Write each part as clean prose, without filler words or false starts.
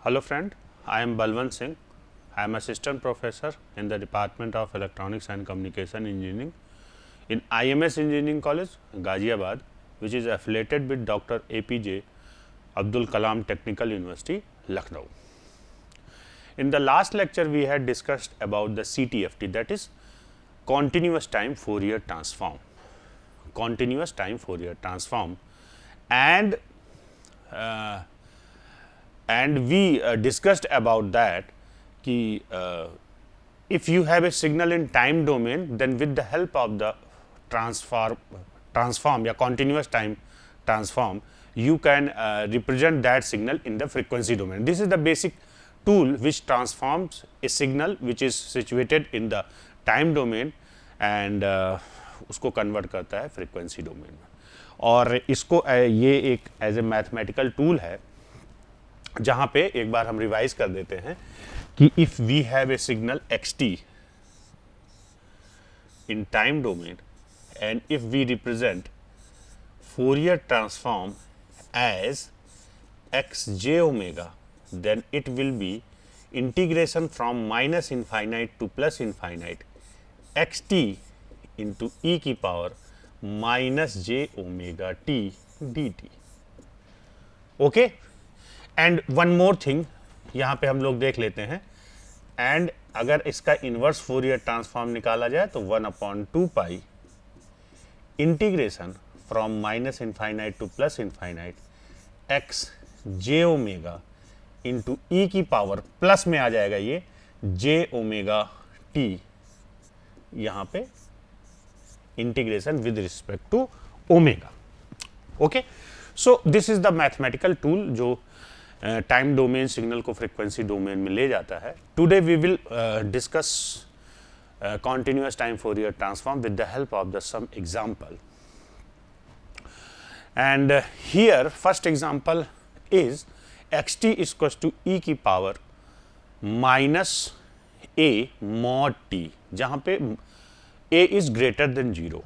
Hello friend, I am Balwant Singh. I am assistant professor in the Department of Electronics and Communication Engineering in IMS Engineering College, Ghaziabad, which is affiliated with Dr. APJ Abdul Kalam Technical University, Lucknow. In the last lecture, we had discussed about the CTFT, that is continuous time Fourier transform. Continuous time Fourier transform, and we discussed about that कि if you have a signal in time domain, then with the help of the transform या continuous time transform, you can represent that signal in the frequency domain. This is the basic tool which transforms a signal which is situated in the time domain and उसको convert करता है frequency domain में. और इसको ये एक as a mathematical tool है जहाँ पे एक बार हम रिवाइज कर देते हैं कि if we have a signal x t in time domain and if we represent Fourier transform as x j omega, then it will be integration from minus infinite to plus infinite xt into e की power minus j omega t dt. Okay, and one more thing यहाँ पे हम लोग देख लेते हैं. And अगर इसका इनवर्स फोरियर ट्रांसफॉर्म निकाला जाए तो 1/2 pi integration from minus infinite to plus infinite x j omega into e की पावर प्लस में आ जाएगा ये जे ओमेगा टी, यहाँ पे integration with respect to omega. Okay, so this is the mathematical tool जो टाइम डोमेन सिग्नल को frequency domain में ले जाता है. Today we will discuss continuous time Fourier transform with the help of the some example. And here first example is xt is equals to e की power minus a mod t, जहाँ पे a is greater than 0.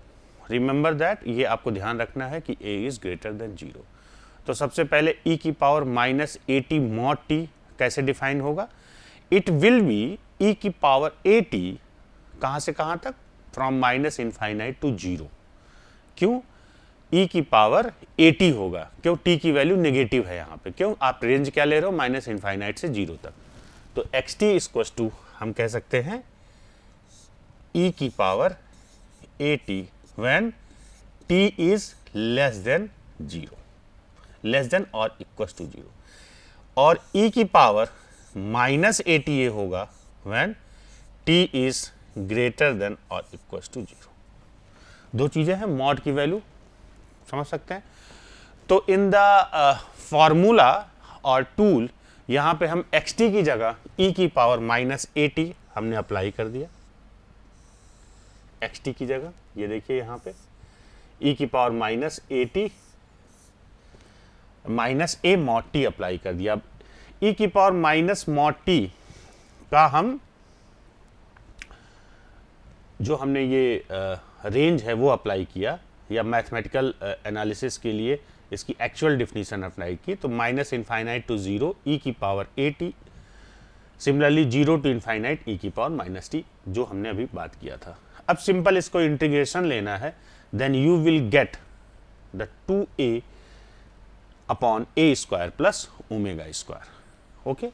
Remember that, ये आपको ध्यान रखना है कि a is greater than 0. तो सबसे पहले e की power minus a t mod t कैसे डिफाइन होगा? इट विल बी e की पावर ए टी कहाँ से कहाँ तक? From minus infinite to 0. क्यों? e की पावर 80 होगा. क्यों? t की वैल्यू नेगेटिव है यहाँ पे. क्यों? आप रेंज क्या ले रहे हो? माइनस इनफाइनाइट से 0 तक. तो एक्स टी इक्वल्स टू हम कह सकते हैं e की power 80 when t is less than 0, less than और इक्वल्स टू 0. और e की पावर माइनस 80 ये होगा when t is greater than और इक्वल्स टू 0. दो चीजें हैं, मॉड की वैल्यू समझ सकते हैं. तो इन द फॉर्मूला और टूल यहाँ पे हम एक्स टी की जगह e की पावर माइनस 80 हमने अप्लाई कर दिया. एक्स टी की जगह ये देखिए यहाँ पे e की power minus 80 minus A mod T apply कर दिया. अब e की पावर माइनस मॉड टी का हम जो हमने ये रेंज है वो अप्लाई किया, या मैथमेटिकल एनालिसिस के लिए इसकी एक्चुअल डिफिनीशन अप्लाई की. तो माइनस इनफाइनाइट टू 0 e की power 80, similarly 0 to infinite e की पावर माइनस टी, जो हमने अभी बात किया था. अब सिंपल इसको इंटीग्रेशन लेना है, then you will get the 2a upon a square plus omega square. Okay,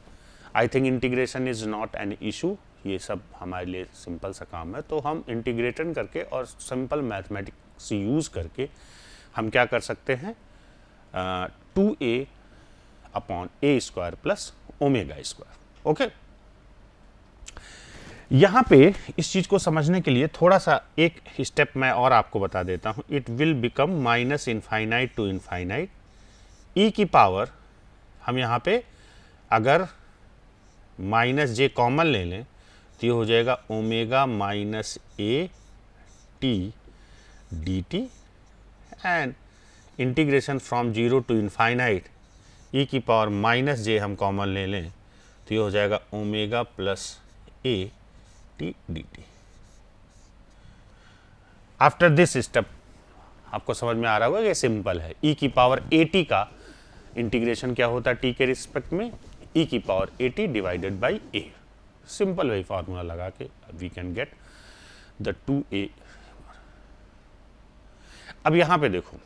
I think integration is not an issue, ये सब हमारे लिए सिंपल सा काम है. तो हम इंटीग्रेशन करके और सिंपल मैथमेटिक्स यूज़ करके हम क्या कर सकते हैं? 2a upon a square plus omega square. Okay, यहाँ पे इस चीज़ को समझने के लिए थोड़ा सा एक स्टेप मैं और आपको बता देता हूँ. It will become minus infinite to infinite e की पावर, हम यहाँ पे अगर माइनस जे कॉमन ले लें तो ये हो जाएगा omega minus a t d t, and integration from 0 to infinite e की पावर माइनस जे हम कॉमन ले लें तो ये हो जाएगा omega plus a t d t. After this step आपको समझ में आ रहा होगा कि सिंपल है. e की पावर 80 का इंटीग्रेशन क्या होता है टी के रिस्पेक्ट में? ई की power AT divided by A। Simple वही फार्मूला लगा के we can get the 2A। अब यहाँ पे देखो,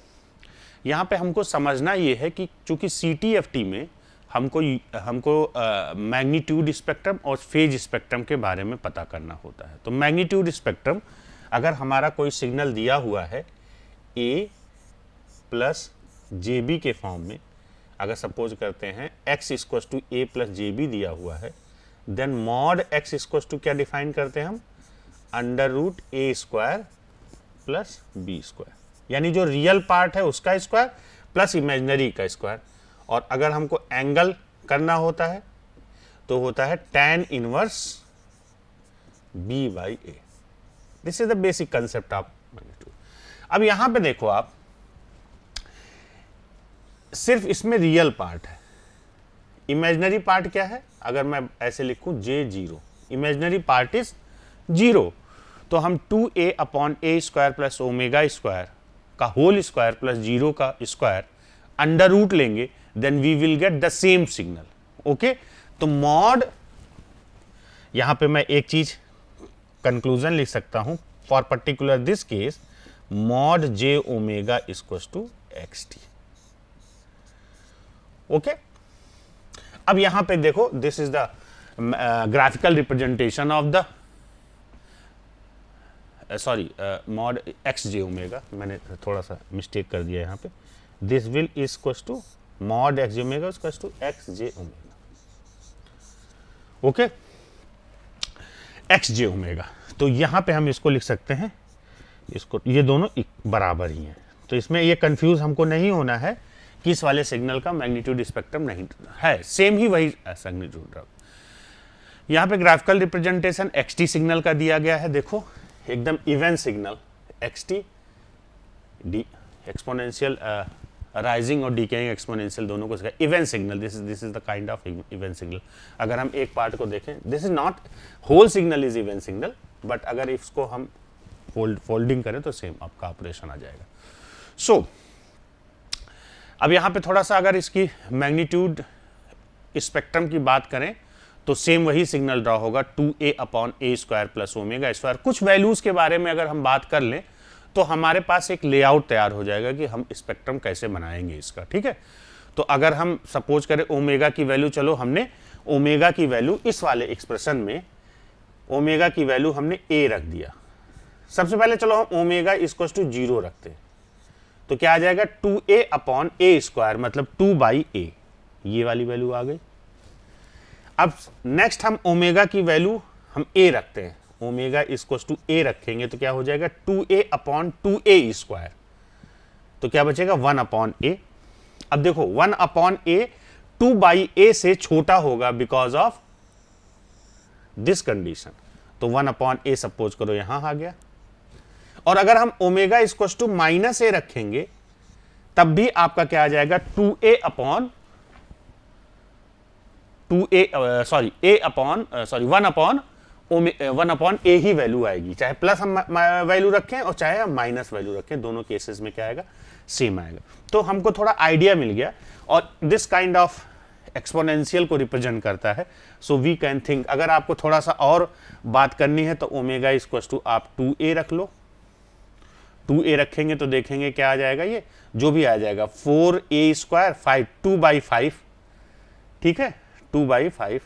यहाँ पे हमको समझना ये है कि चूंकि CTFT में हमको मैग्नीट्यूड स्पेक्ट्रम और फेज स्पेक्ट्रम के बारे में पता करना होता है। तो मैग्नीट्यूड स्पेक्ट्रम, अगर हमारा कोई सिग्नल दिया हुआ है A प्लस JB के फॉर्म में, अगर सपोज करते हैं x equals to A plus JB दिया हुआ है, then mod x equals to क्या डिफाइन करते हैं हम, under root A square plus B square, यानी जो रियल पार्ट है उसका स्क्वायर प्लस इमेजिनरी का स्क्वायर। और अगर हमको एंगल करना होता है तो होता है tan inverse B by A। This is the basic concept of magnitude. अब यहां पे देखो आप, सिर्फ इसमें रियल पार्ट है, इमेजिनरी पार्ट क्या है, अगर मैं ऐसे लिखूं J0, इमेजिनरी पार्ट इज 0, तो हम 2A upon A square plus omega square का होल स्क्वायर प्लस 0 का स्क्वायर अंडर रूट लेंगे, then we will get the same signal. Okay, तो मॉड, यहां पे मैं एक चीज कंक्लूजन लिख सकता हूं, for particular this case mod J omega equals to XT। Okay, अब यहां पे देखो, this is the graphical representation of the sorry mod XJ omega, मैंने थोड़ा सा मिस्टेक कर दिया यहाँ पे, this will equals to mod XJ omega equals to XJ omega. Okay, XJ omega, तो यहाँ पे हम इसको लिख सकते हैं, इसको, ये दोनों बराबर ही हैं, तो इसमें ये कंफ्यूज हमको नहीं होना है कि इस वाले सिग्नल का मैग्नीट्यूड स्पेक्ट्रम नहीं है, सेम ही वही मैग्नीट्यूड। यहाँ पे ग्राफिकल रिप्रेजेंटेशन XT सिग्नल का दिया गया है, देखो एकदम even signal XT, the exponential rising और डीकेइंग एक्सपोनेंशियल दोनों को even signal, this is the kind of even signal. अगर हम एक पार्ट को देखें, this is not whole signal is even signal, but अगर इसको हम फोल्डिंग करें तो सेम आपका ऑपरेशन आ जाएगा। सो अब यहाँ पे थोड़ा सा अगर इसकी मैग्नीट्यूड स्पेक्ट्रम की बात करें तो सेम वही सिग्नल ड्रॉ होगा, 2A upon A square plus omega square. कुछ वैल्यूज के बारे में अगर हम बात कर लें तो हमारे पास एक लेआउट तैयार हो जाएगा कि हम स्पेक्ट्रम कैसे बनाएंगे इसका, ठीक है। तो अगर हम सपोज करें ओमेगा की वैल्यू, चलो हमने ओमेगा की वैल्यू इस वाले एक्सप्रेशन में ओमेगा की वैल्यू हमने A रख दिया। सबसे पहले चलो हम ओमेगा इक्वल्स टू 0 रखते हैं, तो क्या आ जाएगा, 2A अपॉन A स्क्वायर, मतलब 2 बाई A, ये वाली वैल्यू आ गई। अब नेक्स्ट हम ओमेगा की वैल्यू हम A रखते हैं, ओमेगा इक्वल्स टू A रखेंगे तो क्या हो जाएगा, 2A अपॉन 2A स्क्वायर, तो क्या बचेगा, 1 अपॉन A। अब देखो 1 अपॉन A 2 बाई A से छोटा होगा बिकॉज ऑफ दिस कंडीशन, तो 1 अपॉन A सपोज करो यहां आ गया। और अगर हम omega equals to minus A रखेंगे तब भी आपका क्या आ जाएगा, 2A अपॉन 1 अपॉन A ही वैल्यू आएगी, चाहे प्लस हम वैल्यू रखें और चाहे हम माइनस वैल्यू रखें, दोनों केसेस में क्या आएगा, सेम आएगा। तो हमको थोड़ा आइडिया मिल गया, और दिस काइंड ऑफ एक्सपोनेंशियल को रिप्रेजेंट करता है। सो वी कैन थिंक, अगर आपको थोड़ा सा और बात करनी है तो ओमेगा इक्वल्स टू आप 2A रख लो, 2A रखेंगे तो देखेंगे क्या आ जाएगा, ये जो भी आ जाएगा 4A स्क्वायर 5, 2 बाई 5, ठीक है, 2 बाई 5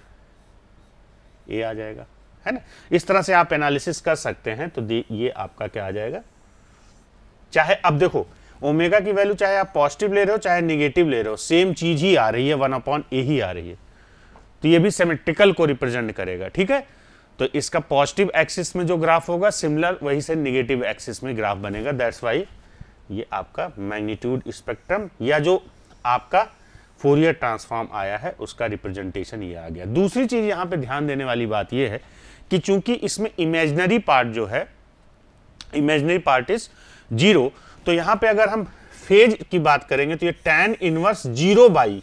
A आ जाएगा, है ना। इस तरह से आप एनालिसिस कर सकते हैं, तो ये आपका क्या आ जाएगा। चाहे अब देखो ओमेगा की वैल्यू चाहे आप पॉजिटिव ले रहे हो चाहे निगेटिव ले रहे हो, सेम चीज ही आ रही है, 1 अपॉन A ही आ रही है, तो ये भी सिमेट्रिकल को रिप्रेजेंट करेगा, ठीक है। तो इसका पॉजिटिव एक्सिस में जो ग्राफ होगा सिमिलर वही से निगेटिव एक्सिस में ग्राफ बनेगा। दैट्स वाई ये आपका मैग्नीट्यूड स्पेक्ट्रम या जो आपका फोरियर ट्रांसफॉर्म आया है उसका रिप्रेजेंटेशन ये आ गया। दूसरी चीज यहां पे ध्यान देने वाली बात ये है कि चूंकि इसमें इमेजिनरी पार्ट जो है, इमेजिनरी पार्ट इज 0, तो यहां पे अगर हम फेज की बात करेंगे तो ये tan inverse 0 by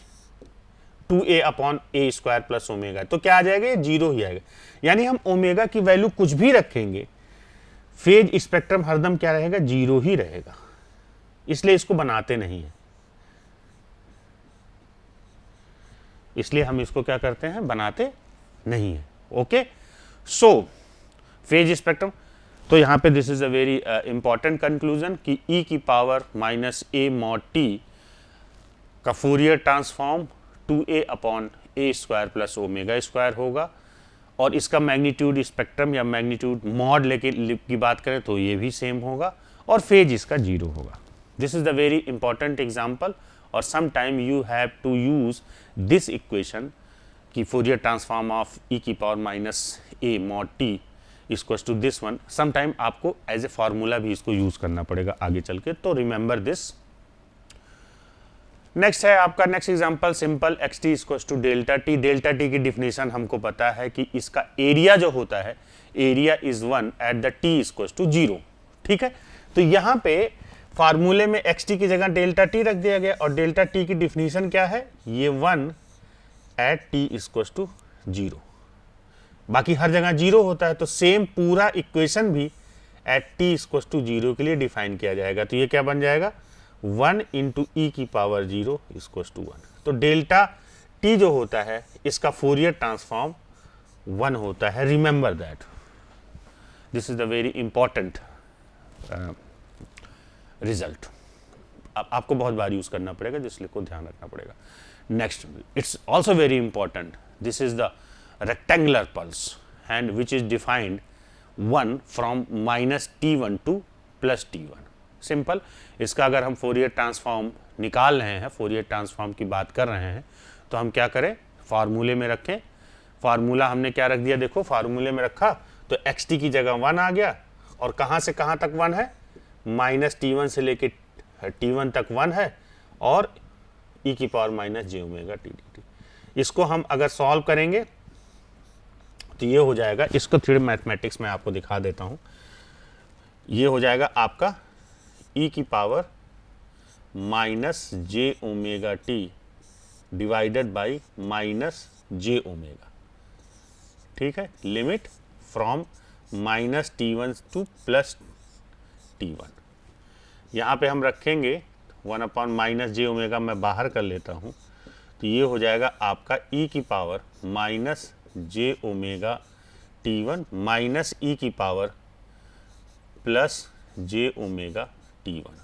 2A upon A square plus omega, तो क्या आ जाएगा, ये 0 ही आएगा। यानी हम ओमेगा की वैल्यू कुछ भी रखेंगे, फेज स्पेक्ट्रम हरदम क्या रहेगा, 0 ही रहेगा, इसलिए इसको बनाते नहीं है। इसलिए हम इसको क्या करते हैं, बनाते नहीं है। ओके, सो फेज स्पेक्ट्रम, तो यहाँ पे this is a very important conclusion कि e की power minus a mod t का Fourier transform 2a upon a square plus omega square होगा, और इसका मैग्नीट्यूड स्पेक्ट्रम या मैग्नीट्यूड मॉड लेके की बात करें तो ये भी सेम होगा, और फेज इसका 0 होगा। This is the very important example, और some time you have to use this equation कि फूरियर ट्रांसफॉर्म ऑफ e की power minus a mod t equals to this one, some time आपको as a formula भी इसको use करना पड़ेगा आगे चल के, तो रिमेंबर दिस। नेक्स्ट है आपका next example simple xt equals to delta t. Delta t की डिफिनेशन हमको पता है कि इसका एरिया जो होता है, area is 1 at the t equals to 0। ठीक है, तो यहाँ पे फार्मूले में xt की जगह डेल्टा टी रख दिया गया, और डेल्टा टी की डिफिनेशन क्या है, ये 1 एट t इक्वल्स टू 0। बाकी हर जगह 0 होता है, तो सेम पूरा इक्वेशन भी एट t इक्वल्स टू 0 के लिए डिफाइन किया जाएगा। तो ये क्या बन जाएगा, 1 इंटू ई की पावर 0 इक्वल्स टू 1। तो डेल्टा टी जो होता है इसका फोरियर ट्रांसफॉर्म 1 होता है। Remember that, this is the very important result. आपको बहुत बार यूज करना पड़ेगा, जिसलिए को ध्यान रखना पड़ेगा। Next, it's also very important, this is the rectangular pulse and which is defined 1 from minus t1 two plus t1। Simple, इसका अगर हम फोरियर ट्रांसफॉर्म निकाल रहे हैं, फोरियर ट्रांसफॉर्म की बात कर रहे हैं, तो हम क्या करें, फार्मूले में रखें। फार्मूला हमने क्या रख दिया, देखो फार्मूले में रखा तो xt की जगह 1 आ गया, और कहाँ से कहाँ तक 1 है, माइनस t1 से लेके t1 तक 1 है, और e की पावर माइनस जे ओमेगा टी dt। इसको हम अगर सॉल्व करेंगे तो ये हो जाएगा, इसको थोड़ी मैथमेटिक्स में आपको दिखा देता हूँ। ये हो जाएगा आपका e की power minus J omega T divided by minus J omega. ठीक है, limit from minus t1 two plus t1। यहाँ पे हम रखेंगे 1 अपॉन माइनस जे ओमेगा, मैं बाहर कर लेता हूँ, तो ये हो जाएगा आपका e की पावर माइनस जे ओमेगा t1 माइनस e की पावर प्लस जे ओमेगा t1।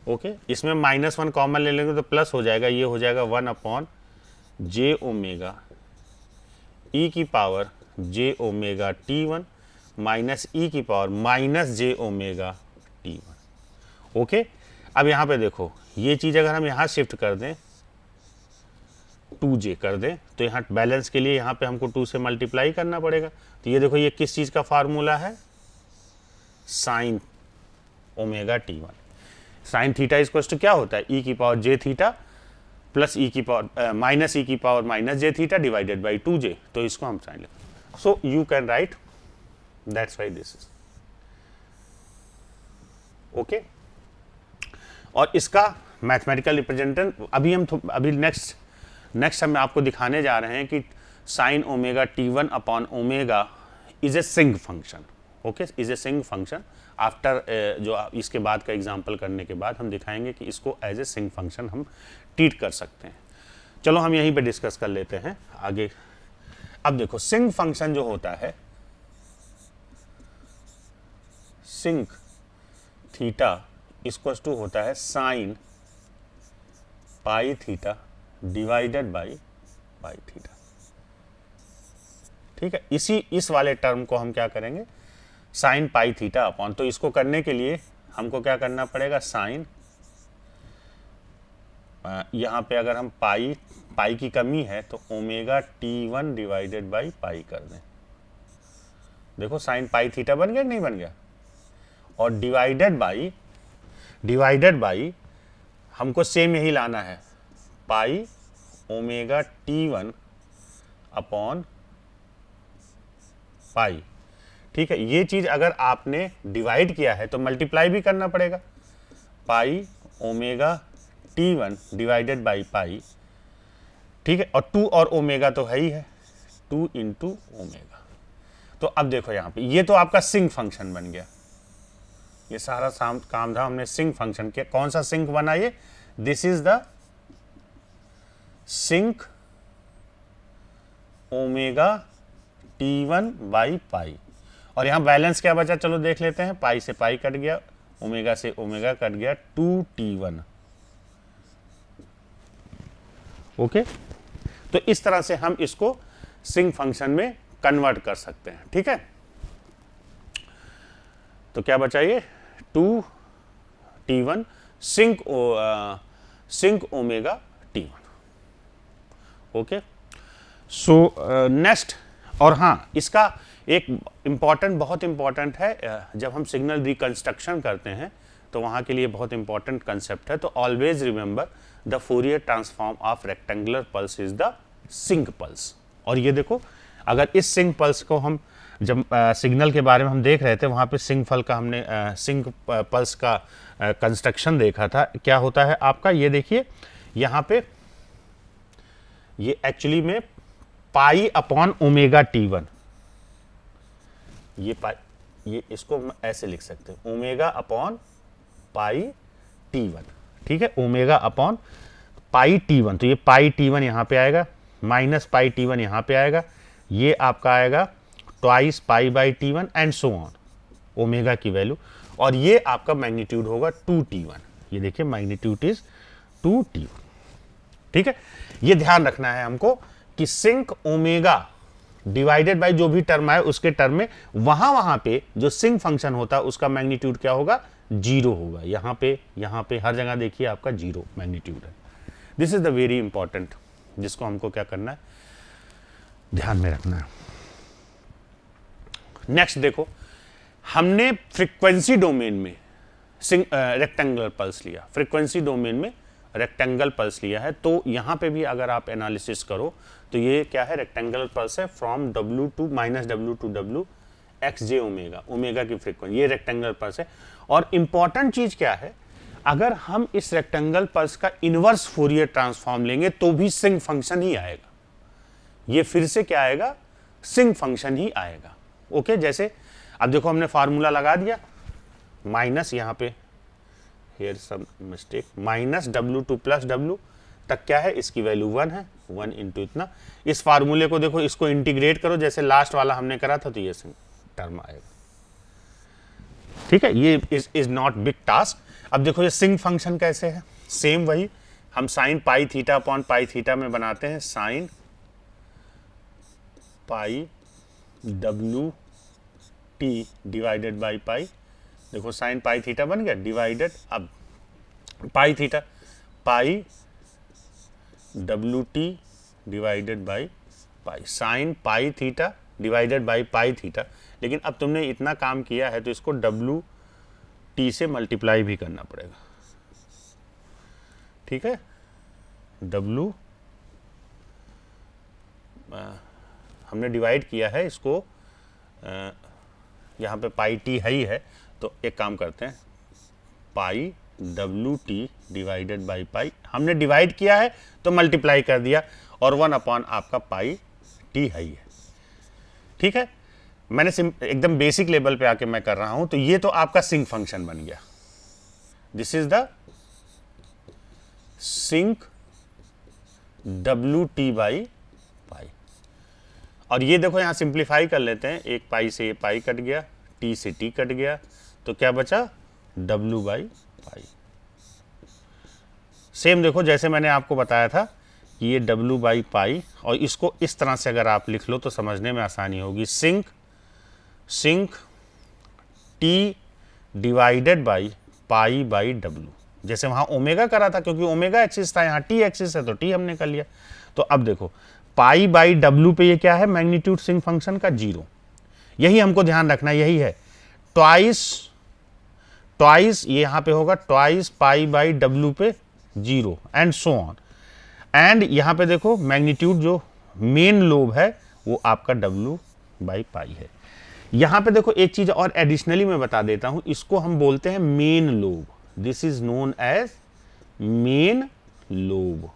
ओके, इसमें -1 कॉमन ले लेंगे तो प्लस हो जाएगा, ये हो जाएगा 1 अपॉन जे ओमेगा ई की power j omega t1 minus ई की पावर माइनस जे ओमेगा t1। ओके, अब यहाँ पे देखो, ये चीज़ अगर हम यहाँ शिफ्ट कर दें, 2j कर दें, तो यहाँ बैलेंस के लिए यहाँ पे हमको 2 से मल्टीप्लाई करना पड़ेगा। तो ये देखो, ये किस चीज़ का फार्मूला है, sine omega t1। Sine theta equals to क्या होता है, e की power j theta plus e की पावर माइनस e की power minus j theta divided by 2j। तो इसको हम साइन लेते, so you can write that's why this is okay. और इसका मैथमेटिकल रिप्रेजेंटेशन अभी नेक्स्ट हम आपको दिखाने जा रहे हैं कि sign omega t1 upon omega is a sinc function. Okay, is a sinc function. After जो इसके बाद का एग्जाम्पल करने के बाद हम दिखाएंगे कि इसको एज ए सिंक फंक्शन हम ट्रीट कर सकते हैं। चलो हम यहीं पे डिस्कस कर लेते हैं आगे। अब देखो, सिंक फंक्शन जो होता है, सिंक थीटा इक्वल्स टू होता है sign pi theta divided by pi theta. ठीक है, इस वाले टर्म को हम क्या करेंगे, साइन पाई थीटा अपॉन, तो इसको करने के लिए हमको क्या करना पड़ेगा, साइन, यहाँ पे अगर हम पाई की कमी है तो ओमेगा t1 डिवाइडेड बाई पाई कर दें। देखो साइन पाई थीटा बन गया कि नहीं बन गया, और डिवाइडेड बाई हमको सेम यही लाना है, पाई ओमेगा t1 अपॉन पाई। ठीक है, ये चीज अगर आपने डिवाइड किया है तो मल्टीप्लाई भी करना पड़ेगा, पाई ओमेगा t1 डिवाइडेड बाई पाई। ठीक है, और 2 और ओमेगा तो है ही है, 2 इंटू ओमेगा। तो अब देखो यहाँ पे, ये तो आपका सिंक फंक्शन बन गया। ये सारा काम था, हमने सिंक फंक्शन किया। कौन सा सिंक बना ये, this is the sinc omega T1 by pi, और यहाँ बैलेंस क्या बचा, चलो देख लेते हैं। पाई से पाई कट गया, ओमेगा से ओमेगा कट गया, 2T1। ओके, तो इस तरह से हम इसको सिंक फंक्शन में कन्वर्ट कर सकते हैं। ठीक है, तो क्या बचा ये 2T1 sinc omega T1। Okay, so next, और हाँ, इसका एक इम्पॉर्टेंट, बहुत इम्पॉर्टेंट है, जब हम सिग्नल रिकंस्ट्रक्शन करते हैं तो वहाँ के लिए बहुत इम्पॉर्टेंट कंसेप्ट है। तो always remember the Fourier transform of rectangular pulse is the sinc pulse. और ये देखो, अगर इस सिंक पल्स को हम जब सिग्नल के बारे में हम देख रहे थे, वहाँ पे सिंक फल का हमने सिंक पल्स का कंस्ट्रक्शन देखा था। क्या होता है आपका, ये देखिए यहाँ पे, ये एक्चुअली में पाई अपॉन ओमेगा T1, ये पाई, ये इसको हम ऐसे लिख सकते हैं, ओमेगा अपॉन पाई T1। ठीक है, ओमेगा अपॉन पाई T1, तो ये पाई T1 यहाँ पे आएगा, माइनस पाई T1 यहाँ पे आएगा, ये आपका आएगा twice pi by T1 and so on, omega की वैल्यू, और ये आपका मैग्नीट्यूड होगा 2T1। ये देखिए मैग्नीट्यूड इज 2T1। ठीक है, ये ध्यान रखना है हमको कि सिंक ओमेगा डिवाइडेड बाय जो भी टर्म है उसके टर्म में वहां पे जो सिंक फंक्शन होता है उसका मैग्नीट्यूड क्या होगा, 0 होगा। यहाँ पे हर जगह देखिए आपका 0 मैग्नीट्यूड है। This is the very important, जिसको हमको क्या करना है, ध्यान में रखना है। नेक्स्ट देखो, हमने फ्रीक्वेंसी डोमेन में रेक्टेंगुलर पल्स लिया, फ्रीक्वेंसी डोमेन में रेक्टेंगल पल्स लिया है। तो यहां पे भी अगर आप एनालिसिस करो तो ये क्या है, रेक्टेंगुलर पल्स है, from W to -W to W x j omega, omega की फ्रीक्वेंसी, ये रेक्टेंगुलर पल्स है। और इंपॉर्टेंट चीज क्या है, अगर हम इस रेक्टेंगल पल्स का इनवर्स फोरियर ट्रांसफॉर्म लेंगे तो भी सिंक फंक्शन ही आएगा। ये फिर से क्या आएगा, सिंक फंक्शन ही आएगा। ओके, जैसे अब देखो हमने फार्मूला लगा दिया, माइनस यहाँ पे here some mistake, minus W to plus W तक क्या है, इसकी वैल्यू 1 है, 1 इंटू इतना। इस फार्मूले को देखो, इसको इंटीग्रेट करो जैसे लास्ट वाला हमने करा था, तो ये टर्म आएगा। ठीक है, ये इज नॉट बिग टास्क। अब देखो ये सिंक फंक्शन कैसे है, सेम वही हम sine pi theta upon pi theta में बनाते हैं, sine pi W T divided by pi. देखो साइन पाई थीटा बन गया, डिवाइडेड, अब pi theta, pi WT divided by pi, sine pi theta divided by pi theta. लेकिन अब तुमने इतना काम किया है तो इसको WT से मल्टीप्लाई भी करना पड़ेगा। ठीक है, W हमने डिवाइड किया है इसको, यहाँ पे पाई T है ही है, तो एक काम करते हैं, पाई WT डिवाइडेड बाई पाई, हमने डिवाइड किया है तो मल्टीप्लाई कर दिया, और 1 अपॉन आपका पाई T है ही है। ठीक है, मैंने एकदम बेसिक लेवल पे आके मैं कर रहा हूं, तो ये तो आपका सिंक फंक्शन बन गया। This is the sinc WT by pi. और ये देखो यहां सिंप्लीफाई कर लेते हैं, एक पाई से ये पाई कट गया, T से T कट गया, तो क्या बचा, W बाई पाई। सेम देखो जैसे मैंने आपको बताया था कि ये W बाई पाई, और इसको इस तरह से अगर आप लिख लो तो समझने में आसानी होगी, sinc T divided by pi by W। जैसे वहाँ ओमेगा करा था, क्योंकि ओमेगा एक्सिस था, यहाँ T एक्सिस है तो T हमने कर लिया। तो अब देखो पाई बाई W पे ये क्या है, मैग्नीट्यूड सिंक फंक्शन का 0। यही हमको ध्यान रखना, यही है, ट्वाइस ये यहाँ पे होगा ट्वाइस पाई बाई W पे 0 एंड सो ऑन। एंड यहाँ पे देखो मैग्नीट्यूड जो मेन लोब है वो आपका W बाई पाई है। यहाँ पे देखो एक चीज और एडिशनली मैं बता देता हूँ, इसको हम बोलते हैं main lobe. This is known as main lobe,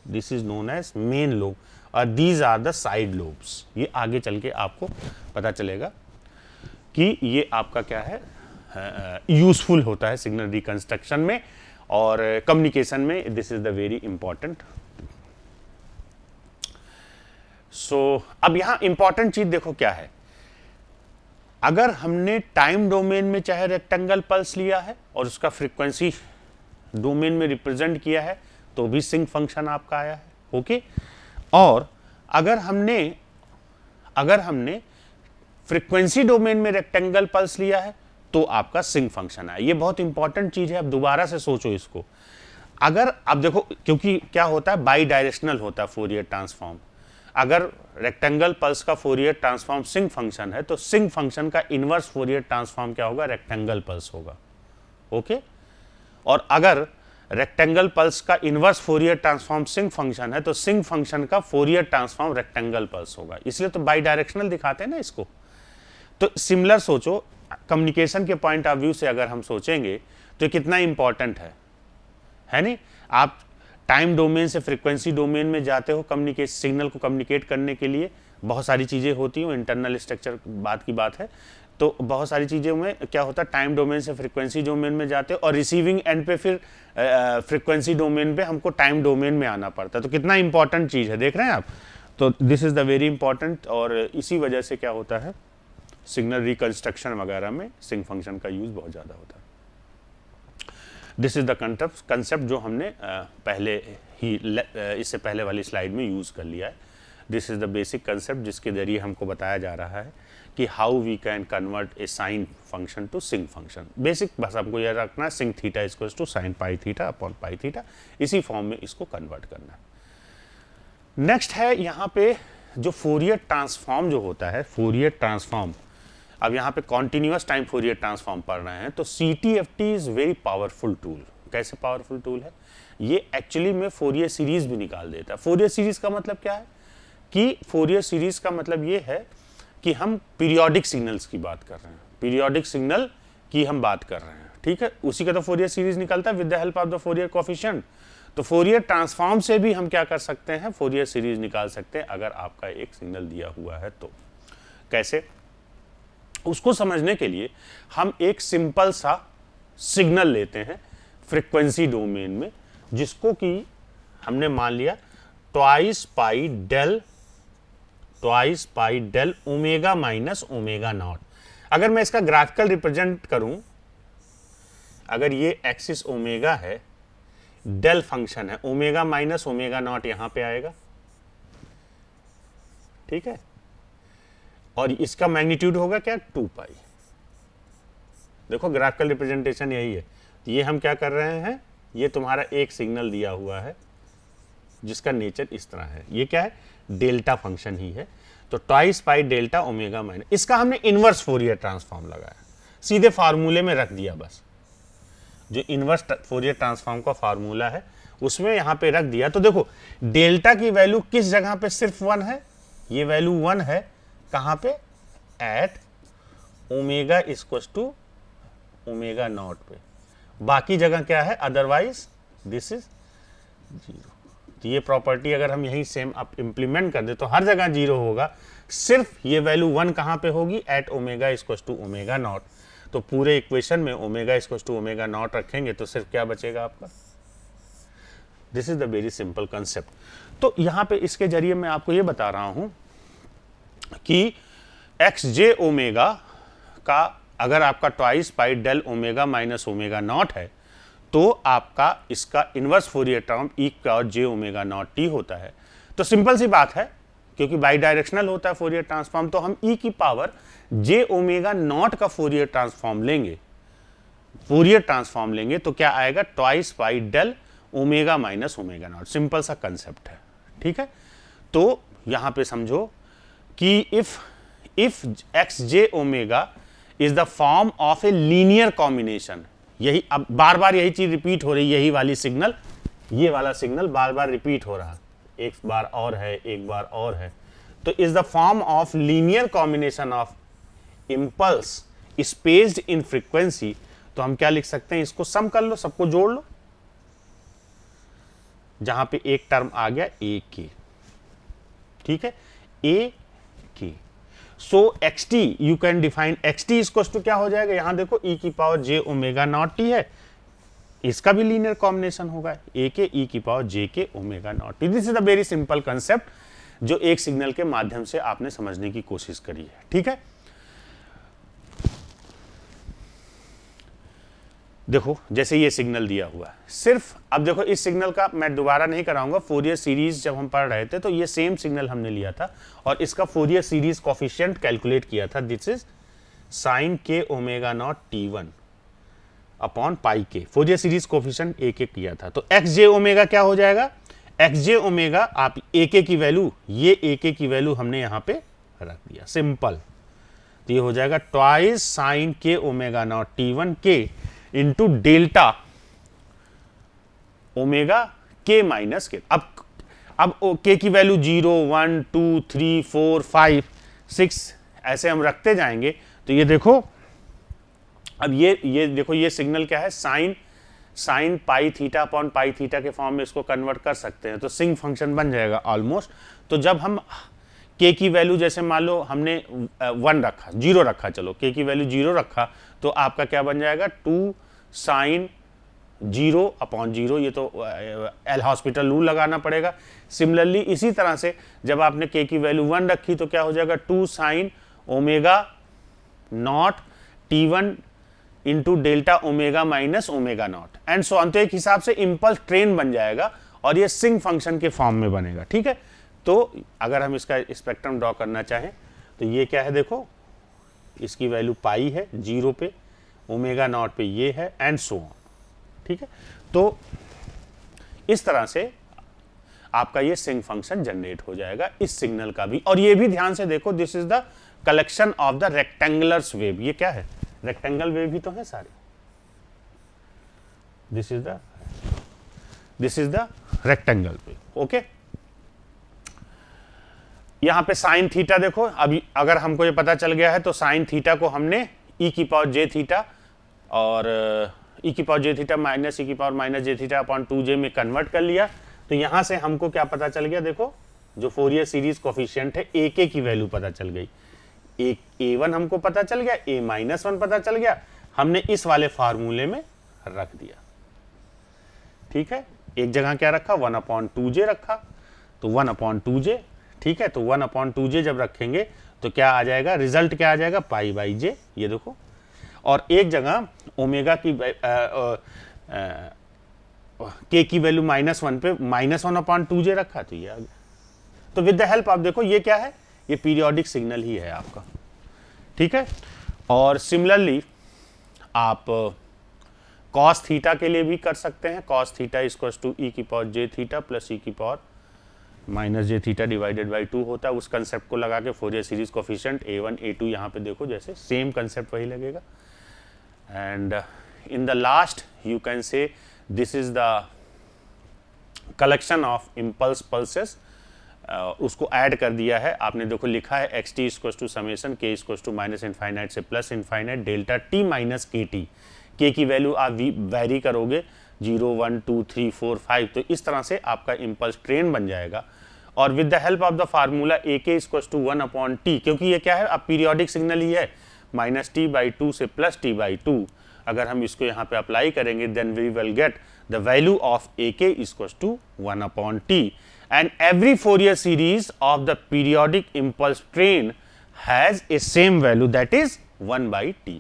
this is known as main lobe, और these are the side lobes. ये आगे चल के आपको पता चलेगा कि ये आपका क्या है, यूजफुल होता है सिग्नल रिकंस्ट्रक्शन में और कम्युनिकेशन में। This is the very important. अब यहां इंपॉर्टेंट चीज देखो क्या है, अगर हमने टाइम डोमेन में चाहे रेक्टेंगल पल्स लिया है और उसका फ्रीक्वेंसी डोमेन में रिप्रेजेंट किया है तो भी सिंक फंक्शन आपका आया है, ओके। और अगर हमने फ्रीक्वेंसी डोमेन में रेक्टेंगल पल्स लिया है तो आपका सिंक फंक्शन आया। ये बहुत इंपॉर्टेंट चीज है, अब दोबारा से सोचो इसको। अगर आप देखो, क्योंकि क्या होता है, बाई डायरेक्शनल होता है फोरियर ट्रांसफॉर्म। अगर रेक्टेंगल पल्स का फोरियर ट्रांसफॉर्म सिंक फंक्शन है तो सिंक फंक्शन का इनवर्स फोरियर ट्रांसफॉर्म क्या होगा, रेक्टेंगल पल्स होगा, ओके। और अगर रेक्टेंगल पल्स का inverse Fourier transform sinc function है तो सिंक फंक्शन का फोरियर ट्रांसफॉर्म रेक्टेंगल पल्स होगा, इसलिए तो बाई डायरेक्शनल दिखाते हैं ना इसको। तो सिमिलर सोचो, कम्युनिकेशन के पॉइंट ऑफ व्यू से अगर हम सोचेंगे तो कितना इंपॉर्टेंट है नहीं। आप टाइम डोमेन से फ्रीक्वेंसी डोमेन में जाते हो कम्युनिकेट सिग्नल को कम्युनिकेट करने के लिए, बहुत सारी चीज़ें होती हैं, इंटरनल स्ट्रक्चर बात की बात है। तो बहुत सारी चीज़ों में क्या होता है, टाइम डोमेन से फ्रीक्वेंसी डोमेन में जाते हो और रिसीविंग एंड पे फिर फ्रीक्वेंसी डोमेन पे हमको टाइम डोमेन में आना पड़ता है। तो कितना इंपॉर्टेंट चीज़ है, देख रहे हैं आप। तो this is the very important, और इसी वजह से क्या होता है, सिग्नल रिकंस्ट्रक्शन वगैरह में सिंक फंक्शन का यूज़ बहुत ज़्यादा होता है। दिस इज द कंसेप्ट जो हमने पहले ही इससे पहले वाली स्लाइड में यूज़ कर लिया है। This is the basic concept जिसके जरिए हमको बताया जा रहा है कि how we can convert a sine function to sinc function. Basic बस आपको यह रखना है, sinc theta equals to sine pi theta upon pi theta, इसी फॉर्म में इसको कन्वर्ट करना है। नेक्स्ट है यहाँ पे जो फोरियर ट्रांसफॉर्म जो होता है, फोरियर ट्रांसफॉर्म, अब यहाँ पे कॉन्टिन्यूअस टाइम फोरियर ट्रांसफॉर्म पढ़ रहे हैं तो CTFT is very powerful tool. कैसे पावरफुल टूल है, ये एक्चुअली में फोरियर सीरीज भी निकाल देता है। फोरियर सीरीज का मतलब क्या है कि फोरियर सीरीज का मतलब ये है कि हम पीरियोडिक सिग्नल्स की बात कर रहे हैं, पीरियोडिक सिग्नल की हम बात कर रहे हैं, ठीक है। उसी का तो फोरियर सीरीज निकलता है with the help of the Fourier coefficient. तो फोरियर ट्रांसफॉर्म से भी हम क्या कर सकते हैं, फोरियर सीरीज निकाल सकते हैं अगर आपका एक सिग्नल दिया हुआ है तो। कैसे, उसको समझने के लिए हम एक सिंपल सा सिग्नल लेते हैं फ्रीक्वेंसी डोमेन में, जिसको कि हमने मान लिया twice pi del omega minus omega naught. अगर मैं इसका ग्राफिकल रिप्रेजेंट करूं, अगर ये एक्सिस ओमेगा है, डेल फंक्शन है, ओमेगा माइनस ओमेगा नॉट यहां पे आएगा, ठीक है। और इसका मैग्नीट्यूड होगा क्या, 2 पाई। देखो ग्राफिकल रिप्रेजेंटेशन यही है। तो ये हम क्या कर रहे हैं, ये तुम्हारा एक सिग्नल दिया हुआ है जिसका नेचर इस तरह है, ये क्या है, डेल्टा फंक्शन ही है। तो twice pi delta omega minus, इसका हमने इनवर्स फोरियर ट्रांसफॉर्म लगाया, सीधे फार्मूले में रख दिया, बस जो इनवर्स फोरियर ट्रांसफॉर्म का फार्मूला है उसमें यहां पे रख दिया। तो देखो डेल्टा की वैल्यू किस जगह पे सिर्फ 1 है, ये वैल्यू 1 है कहां पे, at omega equals to omega naught पे। बाकी जगह क्या है, अदरवाइज दिस इज 0। तो ये प्रॉपर्टी अगर हम यही सेम आप इंप्लीमेंट कर दे तो हर जगह 0 होगा, सिर्फ ये वैल्यू 1 कहां पे होगी, at omega equals to omega naught. तो पूरे इक्वेशन में omega equals to omega naught रखेंगे तो सिर्फ क्या बचेगा आपका, this is the very simple concept. तो यहां पे इसके जरिए मैं आपको ये बता रहा हूं कि एक्स जे ओमेगा का अगर आपका twice pi del omega minus omega naught है तो आपका इसका इनवर्स फोरियर ट्रांसफॉर्म ई का जे ओमेगा नॉट टी होता है। तो सिंपल सी बात है, क्योंकि बाई डायरेक्शनल होता है फोरियर ट्रांसफॉर्म, तो हम ई की पावर जे ओमेगा नॉट का फोरियर ट्रांसफॉर्म लेंगे, फोरियर ट्रांसफॉर्म लेंगे तो क्या आएगा, twice pi del omega minus omega naught. Simple सा कंसेप्ट है, ठीक है। तो यहां पे समझो कि if x j omega is the form of a linear combination, यही अब बार बार यही चीज रिपीट हो रही, यही वाली सिग्नल, ये वाला सिग्नल बार बार रिपीट हो रहा, एक बार और है, एक बार और है। तो is the form of linear combination of impulse spaced in frequency. तो हम क्या लिख सकते हैं, इसको सम कर लो, सबको जोड़ लो, जहां पे एक टर्म आ गया ए के, ठीक है, A K. So x t you can define, x t equal to क्या हो जाएगा, यहां देखो ई की power j omega not t है, इसका भी लीनियर कॉम्बिनेशन होगा ए के ई की पावर जे के omega not T. This is a very simple concept जो एक सिग्नल के माध्यम से आपने समझने की कोशिश करी है। ठीक है, देखो जैसे ये सिग्नल दिया हुआ है, सिर्फ अब देखो इस सिग्नल का मैं दोबारा नहीं कराऊंगा, फोरियर सीरीज जब हम पढ़ रहे थे तो ये सेम सिग्नल हमने लिया था और इसका फोरियर सीरीज कोफिशिएंट कैलकुलेट किया था। दिस इज साइन के omega naught T1 upon pi के, फोरियर सीरीज कोफिशिएंट एक एक किया था। तो एक्स जे ओमेगा क्या हो जाएगा, एक्स जे ओमेगा आप एक की वैल्यू, ये एक की वैल्यू हमने यहां पे रख दिया, सिंपल। तो ये हो जाएगा ट्वाइस साइन के ओमेगा नॉट T1 के इंटू डेल्टा ओमेगा के माइनस के। अब के की वैल्यू 0 1 2 3 4 5 6 ऐसे हम रखते जाएंगे। तो ये देखो अब ये देखो ये सिग्नल क्या है, sign pi theta upon pi theta के फॉर्म में इसको कन्वर्ट कर सकते हैं, तो सिंक फंक्शन बन जाएगा ऑलमोस्ट। तो जब हम के की वैल्यू जैसे मान लो हमने 1 रखा, 0 रखा, चलो के की वैल्यू 0 रखा, तो आपका क्या बन जाएगा 2 साइन 0 अपॉन 0, ये तो एल हॉस्पिटल रूल लगाना पड़ेगा। सिमिलरली इसी तरह से जब आपने के की वैल्यू 1 रखी तो क्या हो जाएगा 2 sine omega naught T1 into delta omega minus omega not and so on. तो एक हिसाब से इंपल्स ट्रेन बन जाएगा और ये सिंक फंक्शन के फॉर्म में बनेगा। ठीक है, तो अगर हम इसका स्पेक्ट्रम ड्रॉ करना चाहें तो ये क्या है, देखो इसकी वैल्यू पाई है 0 पे, ओमेगा नॉट पे ये है एंड सो ऑन। ठीक है, तो इस तरह से आपका ये सिंक फंक्शन जनरेट हो जाएगा इस सिग्नल का भी। और ये भी ध्यान से देखो, this is the collection of the rectangular wave. ये क्या है, रेक्टेंगल वेव ही तो है सारे। This is the rectangle wave. Okay, यहां पे साइन थीटा देखो, अभी अगर हमको ये पता चल गया है तो साइन थीटा को हमने e की पावर जे थीटा और e की power j theta minus e की power minus j theta upon 2j में कन्वर्ट कर लिया। तो यहां से हमको क्या पता चल गया, देखो जो फोरियर सीरीज कोफिशिएंट है एक की वैल्यू पता चल गई, एक a1 हमको पता चल गया, a-1 पता चल गया, हमने इस वाले फार्मूले में रख दिया। ठीक है, एक जगह क्या रखा 1/2j रखा, तो 1/2j। ठीक है, तो 1/2j जब रखेंगे तो क्या आ जाएगा, रिजल्ट क्या आ जाएगा पाई बाई जे, ये देखो। और एक जगह ओमेगा की के की वैल्यू -1 पे -1/2j रखा, तो ये आ गया। तो विद द हेल्प आप देखो ये क्या है, ये पीरियोडिक सिग्नल ही है आपका। ठीक है, और सिमिलरली आप कॉस थीटा के लिए भी कर सकते हैं। Cos theta equals to e की power j theta plus e की power minus j theta divided by 2 होता है। उस कंसेप्ट को लगा के Fourier series coefficient a1 a2 यहाँ पे देखो जैसे सेम कंसेप्ट वही लगेगा। And in the last you can say this is the collection of impulse pulses, उसको ऐड कर दिया है आपने। देखो लिखा है x t equals to summation k equals to minus infinite से plus infinite delta t minus k t. K की वैल्यू आप वेरी करोगे 0 1 2 3 4 5, तो इस तरह से आपका इम्पल्स ट्रेन बन जाएगा। और with the help of the formula a k equals to 1/t, क्योंकि ये क्या है अब पीरियोडिक सिग्नल ही है, -t/2 से +t/2। अगर हम इसको यहाँ पे अप्लाई करेंगे then we will get the value of a k equals to 1/t। and every Fourier series of the periodic impulse train has a same value, that is 1/t.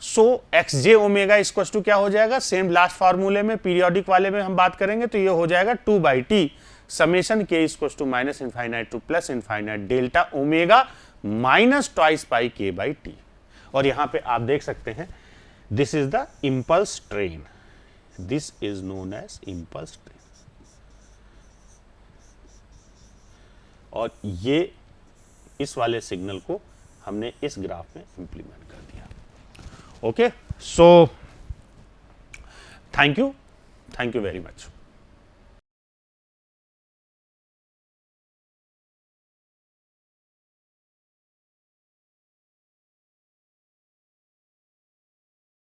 so xj omega equals to क्या हो जाएगा, same last फार्मूले में periodic वाले में हम बात करेंगे तो ये हो जाएगा 2/t summation k equals to minus infinite to plus infinite delta omega minus twice pi k/t। और यहां पे आप देख सकते हैं this is the impulse train, this is known as impulse train. और ये इस वाले सिग्नल को हमने इस ग्राफ में इंप्लीमेंट कर दिया। Okay, so thank you very much.